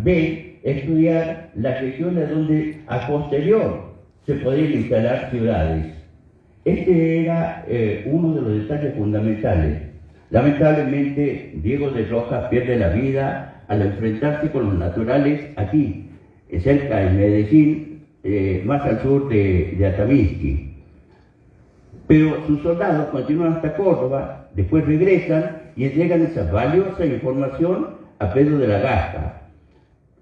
B, estudiar las regiones donde a posterior se podrían instalar ciudades. Este era uno de los detalles fundamentales. Lamentablemente, Diego de Rojas pierde la vida al enfrentarse con los naturales aquí, cerca de Medellín, más al sur de Atamisqui. Pero sus soldados continúan hasta Córdoba, después regresan y entregan esa valiosa información a Pedro de la Gasca.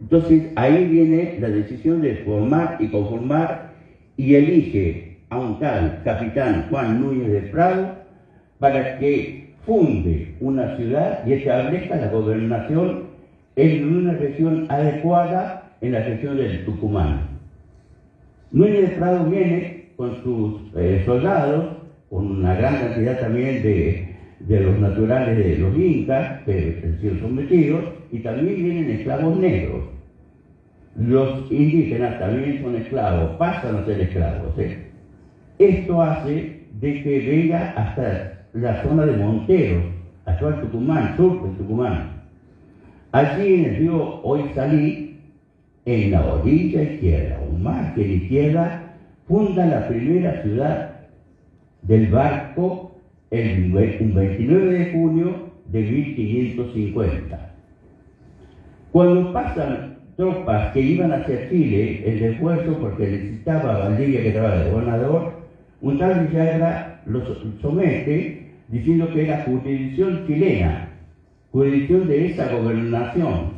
Entonces ahí viene la decisión de formar y conformar, y elige a un tal capitán Juan Núñez de Prado para que funde una ciudad y establezca la gobernación en una región adecuada, en la región del Tucumán. Núñez de Prado viene con sus soldados, con una gran cantidad también de los naturales de los incas, que han sido sometidos, y también vienen esclavos negros. Los indígenas también son esclavos, pasan a ser esclavos. Esto hace de que venga hasta la zona de Monteros, actual Tucumán, sur de Tucumán. Allí en el río Oisalí, en la orilla izquierda, un margen izquierda, funda la primera ciudad del Barco un 29 de junio de 1550. Cuando pasan tropas que iban hacia Chile, el refuerzo, porque necesitaba a Valdivia, que estaba de gobernador, un tal Villagra los somete diciendo que era jurisdicción chilena, jurisdicción de esa gobernación,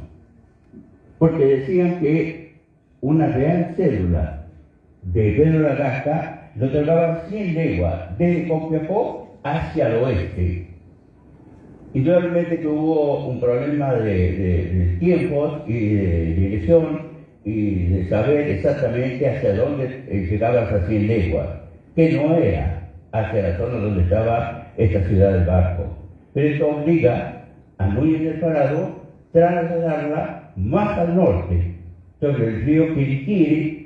porque decían que una real cédula de Pedro de la Gasca lo otorgaba 100 leguas desde Copiapó hacia el oeste. Indudablemente que hubo un problema de tiempos y de dirección y de saber exactamente hacia dónde llegaba esas 100 leguas, que no era hacia la zona donde estaba esta ciudad del Barco. Pero esto obliga a Núñez de Prado trasladarla más al norte, sobre el río Quiriquiri,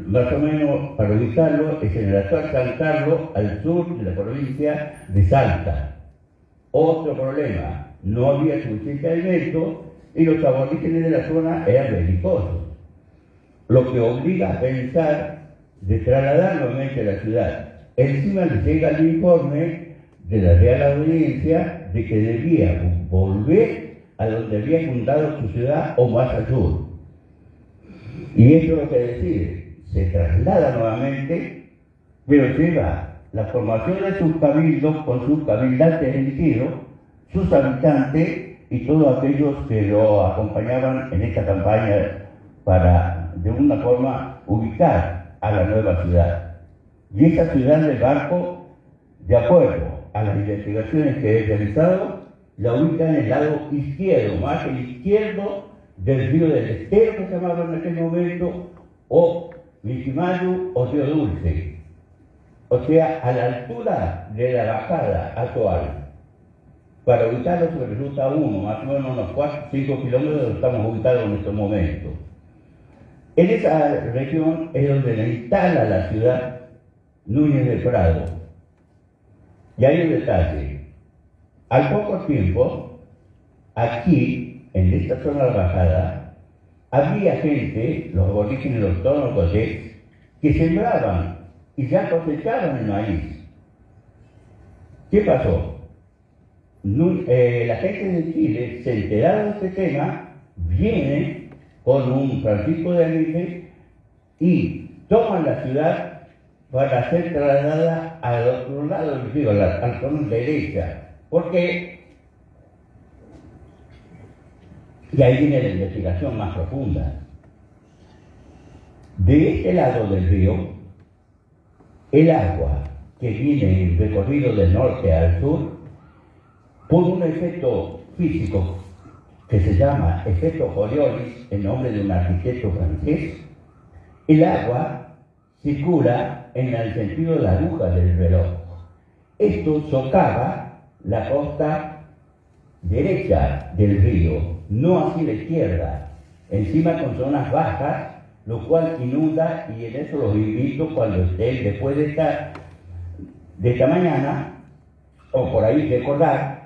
más o menos para ubicarlo, es en el actual San Carlos, al sur de la provincia de Salta. Otro problema, no había suficiente alimento y los aborígenes de la zona eran belicosos, lo que obliga a pensar de trasladar nuevamente a la ciudad. Encima le llega el informe de la Real Audiencia de que debía volver a donde había fundado su ciudad o más al sur. Y esto es lo que decide, se traslada nuevamente, pero lleva la formación de sus cabildos con sus cabildantes elegidos, sus habitantes y todos aquellos que lo acompañaban en esta campaña para, de una forma, ubicar a la nueva ciudad. Y esa ciudad del Barco, de acuerdo a las investigaciones que he realizado, la ubica en el lado izquierdo, más el izquierdo del río del Estero, que se llamaba en aquel momento, o Michimayu o Río Dulce. O sea, a la altura de la bajada actual. Para ubicarlo sobre ruta 1, más o menos unos 4 o 5 kilómetros, estamos ubicados en estos momentos. En esa región es donde le instala la ciudad Núñez de Prado. Y hay un detalle. Al poco tiempo, aquí, en esta zona de la bajada, había gente, los aborígenes, los tónocos, que sembraban y ya cosechaban el maíz. ¿Qué pasó? La gente de Chile, se enteraron de este tema, viene con un Francisco de Aguirre y toman la ciudad para ser trasladada al otro lado del río, a la zona derecha. Porque, y ahí viene la investigación más profunda, de este lado del río, el agua que viene en recorrido del norte al sur, por un efecto físico que se llama efecto Coriolis, en nombre de un arquitecto francés, el agua circula en el sentido de la aguja del reloj. Esto socava la costa derecha del río, no así la izquierda, encima con zonas bajas, lo cual inunda, y en eso los invito cuando estén después de esta mañana, o por ahí recordar,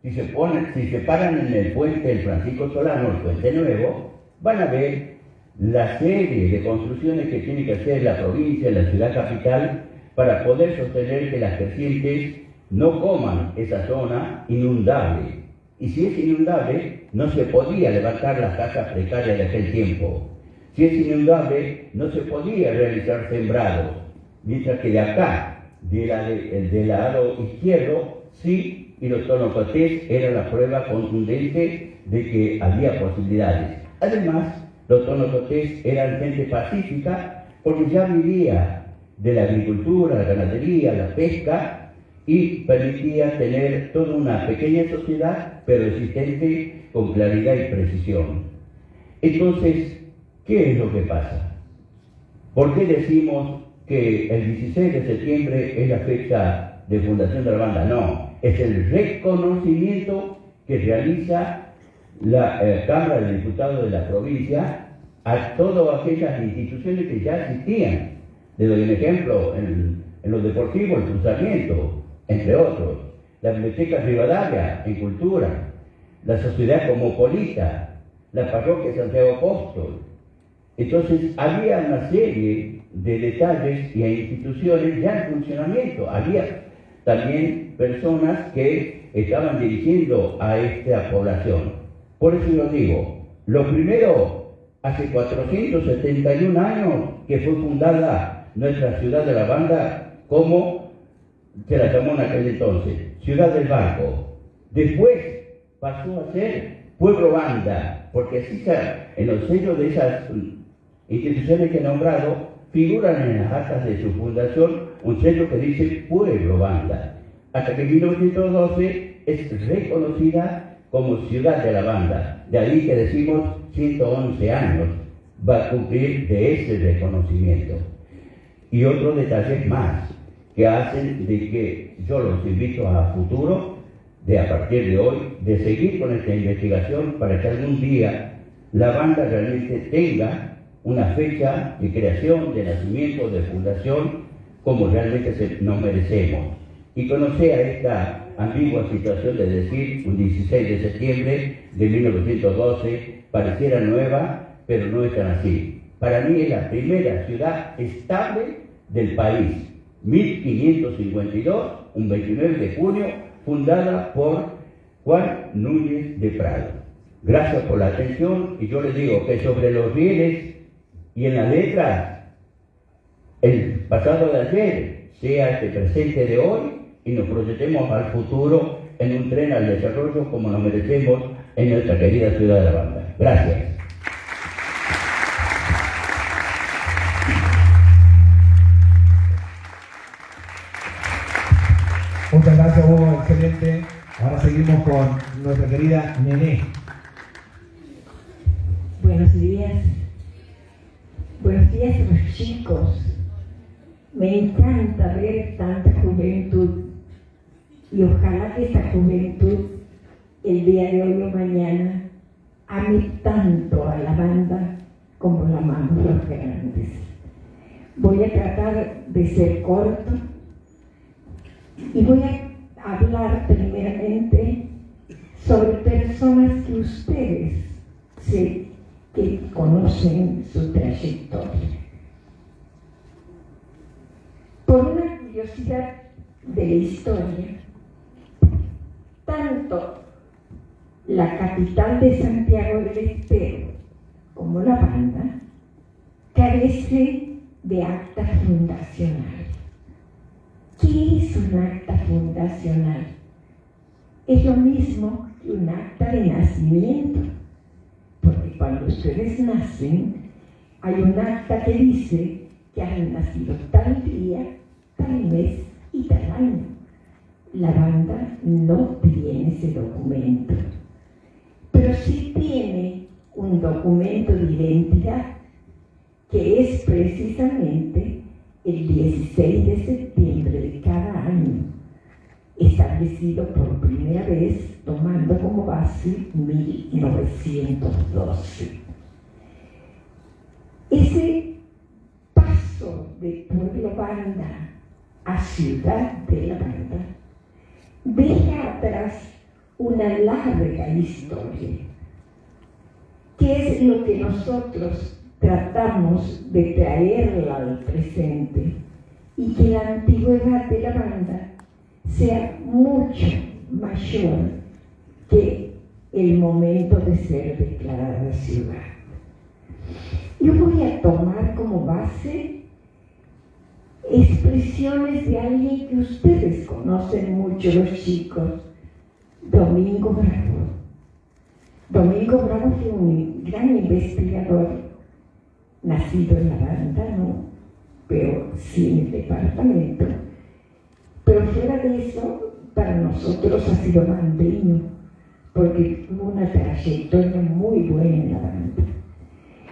si se paran en el puente del Francisco Solano, el puente nuevo, van a ver la serie de construcciones que tiene que hacer la provincia, la ciudad capital, para poder sostener que las crecientes no coman esa zona inundable. Y si es inundable, no se podía levantar las casas precarias de aquel tiempo. Si es inundable, no se podía realizar sembrados. Mientras que de acá, del lado izquierdo, sí, y los tonocotés era la prueba contundente de que había posibilidades. Además, los tonocotés eran gente pacífica porque ya vivía de la agricultura, la ganadería, la pesca, y permitía tener toda una pequeña sociedad, pero existente con claridad y precisión. Entonces, ¿qué es lo que pasa? ¿Por qué decimos que el 16 de septiembre es la fecha de fundación de la banda? No, es el reconocimiento que realiza la Cámara de Diputados de la provincia a todas aquellas instituciones que ya existían. Le doy un ejemplo, en lo deportivo, el cruzamiento, entre otros, la Biblioteca Rivadavia en cultura, la Sociedad Cosmopolita, la Parroquia Santiago Apóstol. Entonces había una serie de detalles y instituciones ya en funcionamiento. Había también personas que estaban dirigiendo a esta población. Por eso yo digo, lo primero, hace 471 años que fue fundada nuestra ciudad de la Banda, como se la llamó en aquel entonces, Ciudad del Barco. Después pasó a ser Pueblo Banda, porque así está, en los sellos de esas instituciones que he nombrado, figuran en las actas de su fundación un sello que dice Pueblo Banda. Hasta que en 1912 es reconocida como Ciudad de la Banda. De ahí que decimos 111 años va a cumplir de ese reconocimiento. Y otros detalles más que hacen de que yo los invito a futuro, de a partir de hoy, de seguir con esta investigación para que algún día la banda realmente tenga una fecha de creación, de nacimiento, de fundación, como realmente nos merecemos. Y conocer a esta ambigua situación de decir un 16 de septiembre de 1912 pareciera nueva, pero no es tan así. Para mí es la primera ciudad estable del país. 1552, un 29 de junio, fundada por Juan Núñez de Prado. Gracias por la atención, y yo les digo que sobre los rieles y en las letras, el pasado de ayer sea este presente de hoy, y nos proyectemos al futuro en un tren al desarrollo como nos merecemos en nuestra querida ciudad de la Banda. Gracias. Muchas gracias, Hugo, excelente. Ahora seguimos con nuestra querida Nené. Buenos días. Buenos días a los chicos. Me encanta ver tanta juventud y ojalá que esta juventud el día de hoy o mañana ame tanto a la banda como la amamos los grandes. Voy a tratar de ser corto y voy a hablar primeramente sobre personas que ustedes sé que conocen su trayectoria. Por una curiosidad de la historia, tanto la capital de Santiago del Estero como la banda carece de acta fundacional. ¿Qué es un acta fundacional? Es lo mismo que un acta de nacimiento, porque cuando ustedes nacen hay un acta que dice que han nacido tal día, tal mes y tal año. La banda no tiene ese documento, pero sí tiene un documento de identidad que es precisamente el 16 de septiembre de cada año, establecido por primera vez tomando como base 1912. Ese paso de Pueblo Banda a Ciudad de la Banda deja atrás una larga historia ¿Qué es lo que nosotros tratamos de traerla al presente? Y que la antigüedad de la banda sea mucho mayor que el momento de ser declarada ciudad. Yo voy a tomar como base expresiones de alguien que ustedes conocen mucho, los chicos, Domingo Bravo. Domingo Bravo fue un gran investigador, nacido en la banda, ¿no? Pero sí en el departamento. Pero fuera de eso, para nosotros ha sido bandeño, porque tuvo una trayectoria muy buena en la banda.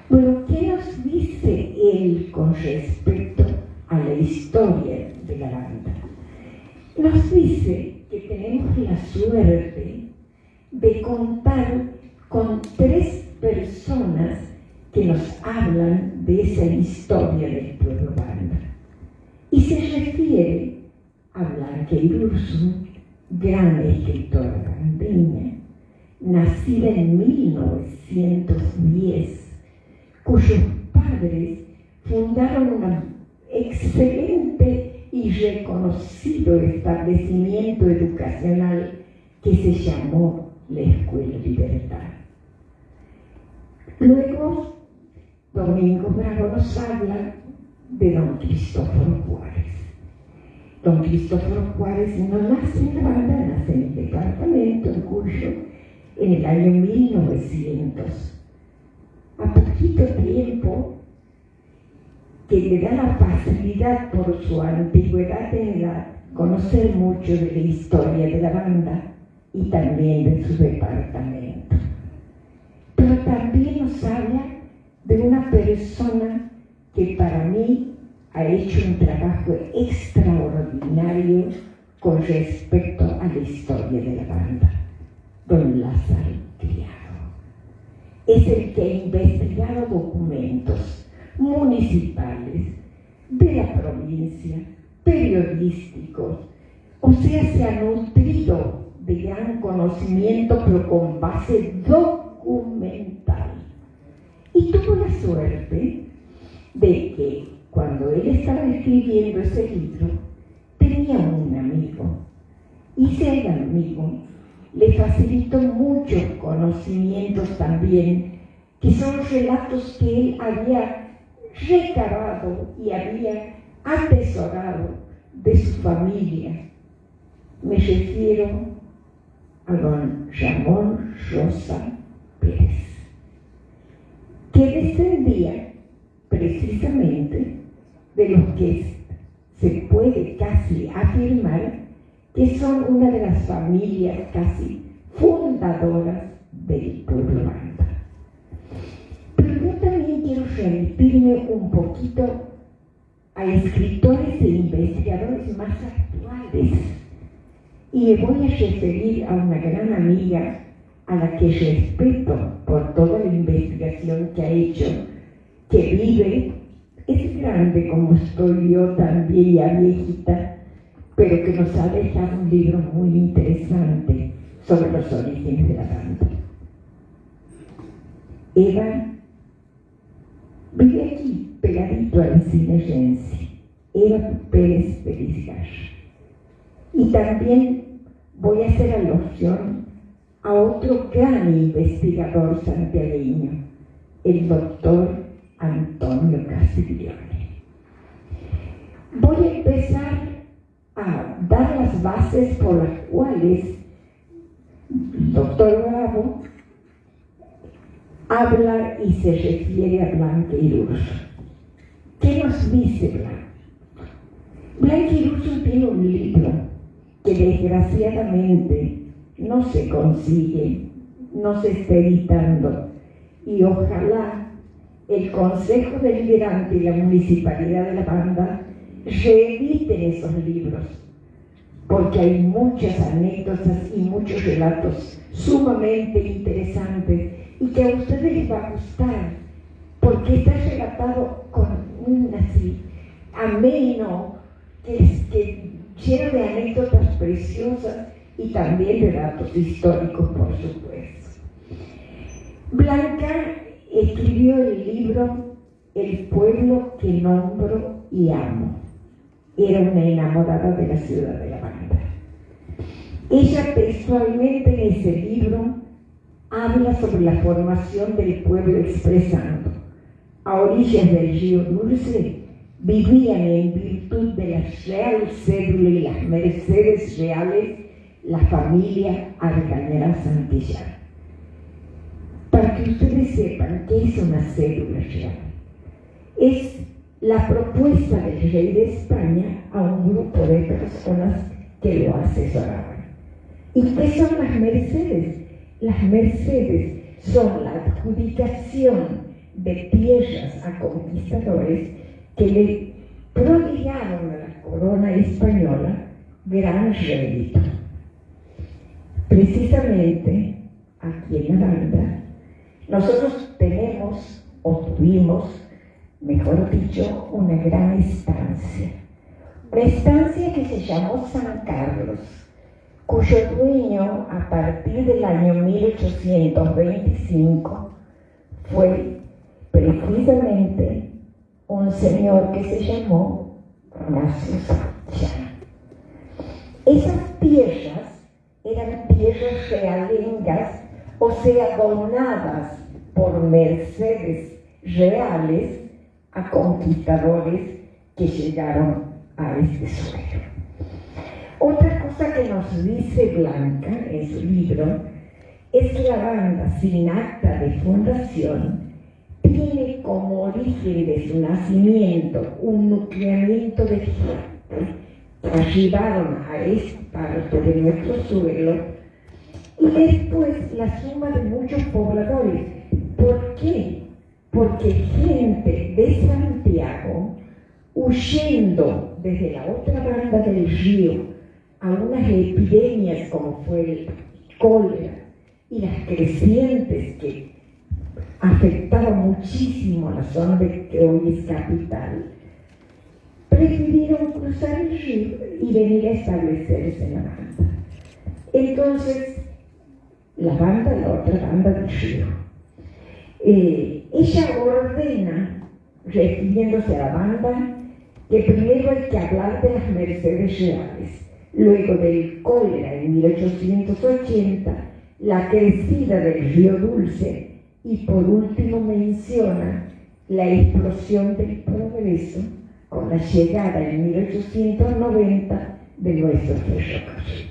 Bueno, ¿qué nos dice él con respecto a la historia de la banda? Nos dice que tenemos la suerte de contar con 3 personas que nos hablan de esa historia del pueblo banda. Y se refiere a Blanca Irurzu, gran escritora bandeña, nacida en 1910, cuyos padres fundaron un excelente y reconocido establecimiento educacional que se llamó la Escuela Libertad. Luego, Domingo Bravo nos habla de don Cristóforo Juárez. Don Cristóforo Juárez no nace en la banda, nace en el departamento en Cuyo, en el año 1900. A poquito tiempo, que le da la facilidad por su antigüedad en edad, conocer mucho de la historia de la banda y también de su departamento. Pero también nos habla de una persona que para mí ha hecho un trabajo extraordinario con respecto a la historia de la banda, don Lázaro Criado. Es el que ha investigado documentos municipales de la provincia, periodísticos, o sea, se ha nutrido de gran conocimiento, pero con base documental. Y tuvo la suerte de que cuando él estaba escribiendo ese libro, tenía un amigo, y ese amigo le facilitó muchos conocimientos también, que son relatos que él había recabado y había atesorado de su familia. Me refiero a don Ramón Rosa Pérez, que descendía precisamente de los que se puede casi afirmar que son una de las familias casi fundadoras del pueblo banda. Pero yo también quiero remitirme un poquito a escritores e investigadores más actuales, y me voy a referir a una gran amiga a la que respeto por toda la investigación que ha hecho, que vive, es grande como estoy yo también, ya viejita, pero que nos ha dejado un libro muy interesante sobre los orígenes de la banda. Eva vive aquí, pegadito al cine Renzi, Eva Pérez Perizgar. Y también voy a hacer alusión a otro gran investigador santiagueño, el doctor Antonio Castiglione. Voy a empezar a dar las bases por las cuales el doctor Bravo habla y se refiere a Blanca Irurzu. ¿Qué nos dice Blanca? Blanca Irurzu tiene un libro que desgraciadamente no se consigue, no se está editando, y ojalá el Consejo Deliberante y la Municipalidad de la Banda reediten esos libros, porque hay muchas anécdotas y muchos relatos sumamente interesantes y que a ustedes les va a gustar, porque está relatado con un así ameno, que lleno de anécdotas preciosas y también de datos históricos, por supuesto. Blanca escribió el libro El pueblo que nombro y amo. Era una enamorada de la ciudad de La Banda. Ella textualmente en ese libro habla sobre la formación del pueblo expresando: a orillas del río Dulce vivían en virtud de la real cédula y las mercedes reales la familia Argañarás Santillán. Para que ustedes sepan qué es una cédula real, es la propuesta del rey de España a un grupo de personas que lo asesoraban. ¿Y qué son las mercedes? Las mercedes son la adjudicación de tierras a conquistadores que le prodigaron a la corona española gran rédito. Precisamente aquí en Aranda, nosotros tenemos o tuvimos, mejor dicho, una gran estancia. Una estancia que se llamó San Carlos, cuyo dueño a partir del año 1825 fue precisamente un señor que se llamó Horacio Santillán. Esas tierras eran tierras realengas, o sea, donadas por mercedes reales a conquistadores que llegaron a este suelo. Otra cosa que nos dice Blanca en su libro es que La Banda, sin acta de fundación, tiene como origen de su nacimiento un nucleamiento de gente que arribaron a esta parte de nuestro suelo y después la suma de muchos pobladores. ¿Por qué? Porque gente de Santiago, huyendo desde la otra banda del río a unas epidemias como fue el cólera y las crecientes que afectaban muchísimo a la zona de que hoy es capital, prefirieron cruzar el río y venir a establecerse en La Banda. Entonces, La Banda, la otra banda del río, ella ordena, refiriéndose a La Banda, que primero hay que hablar de las mercedes reales, luego del cólera en 1880, la crecida del río Dulce y por último menciona la explosión del progreso con la llegada en 1890 de nuestro ferrocarril.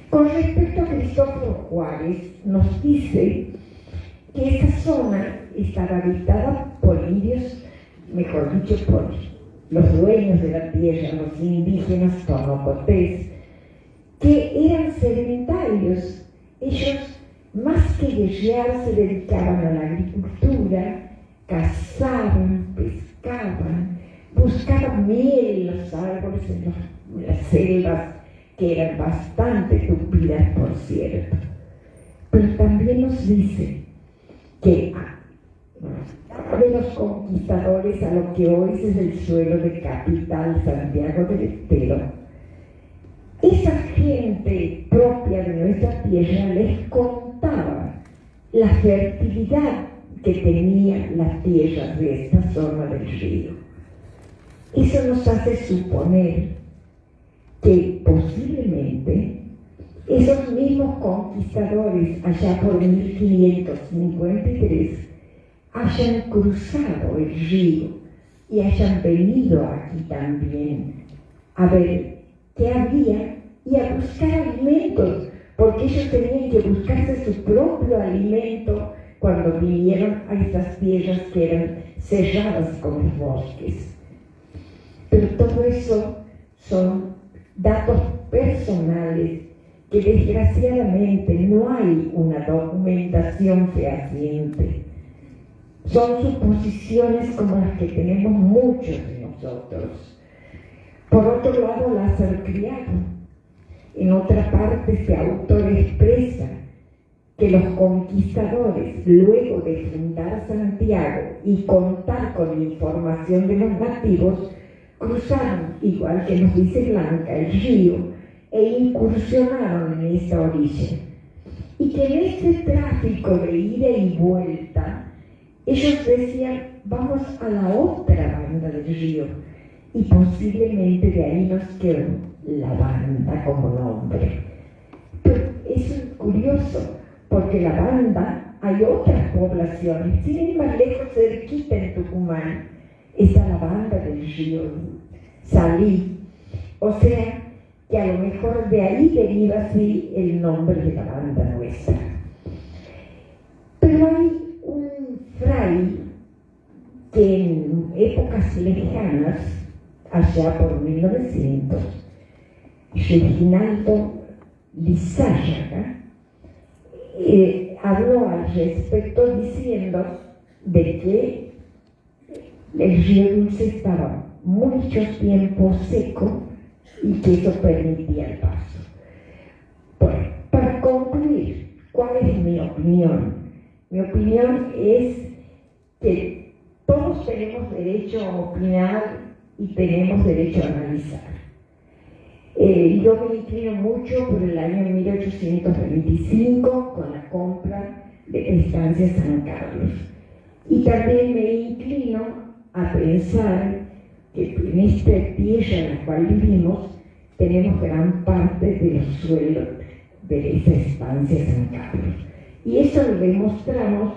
Con respecto a Cristóforo Juárez, nos dice que esa zona estaba habitada por indios, mejor dicho, por los dueños de la tierra, los indígenas tonocotés, que eran sedentarios. Ellos, más que guerrear, se dedicaban a la agricultura, cazaban, pescaban, buscaban miel en los árboles, en las selvas, que eran bastante tupidas, por cierto. Pero también nos dice que de los conquistadores a lo que hoy es el suelo de capital Santiago del Estero, esa gente propia de nuestra tierra les contaba la fertilidad que tenían las tierras de esta zona del río. Eso nos hace suponer que posiblemente esos mismos conquistadores allá por 1553 hayan cruzado el río y hayan venido aquí también a ver qué había y a buscar alimentos, porque ellos tenían que buscarse su propio alimento cuando vinieron a estas tierras que eran cerradas con los bosques. Pero todo eso son datos personales que desgraciadamente no hay una documentación fehaciente. Son suposiciones como las que tenemos muchos de nosotros. Por otro lado, Lázaro Criado, en otra parte, este autor expresa que los conquistadores, luego de fundar Santiago y contar con la información de los nativos, cruzaron, igual que nos dice Blanca, el río e incursionaron en esa orilla. y que en este tráfico de ida y vuelta, ellos decían, vamos a la otra banda del río, y posiblemente de ahí nos quedó la banda como nombre. Pero eso es curioso, porque la banda hay otras poblaciones, sin ir más lejos, cerquita en Tucumán, está la banda del río Salí. O sea, que a lo mejor de ahí deriva así el nombre de la banda nuestra. Pero hay un fray que en épocas lejanas, allá por 1900, Reginaldo Lizárraga, habló al respecto diciendo de que el río Dulce estaba mucho tiempo seco y que eso permitía el paso. Bueno, para concluir, ¿cuál es mi opinión? Mi opinión es que todos tenemos derecho a opinar y tenemos derecho a analizar. Yo me inclino mucho por el año 1825 con la compra de Estancia San Carlos. Y también me inclino a pensar que en esta tierra en la cual vivimos tenemos gran parte de los suelos de esa estancia San Carlos. Y eso lo demostramos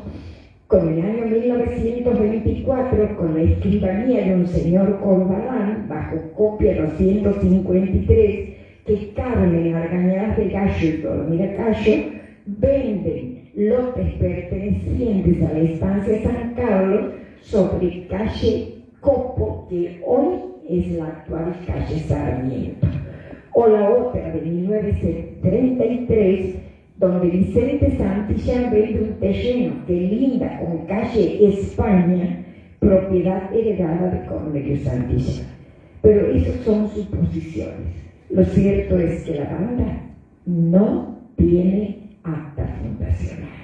con el año 1924, con la escribanía de un señor Corbalán, bajo copia 253, que Carmen Argañarás de Gallo y Dormida Gallo venden lotes pertenecientes a la estancia San Carlos sobre calle Copo, que hoy es la actual calle Sarmiento. O la otra de 1933, donde Vicente Santillán vende un terreno que linda con calle España, propiedad heredada de Cornelio Santillán. Pero esas son suposiciones. Lo cierto es que la banda no tiene acta fundacional.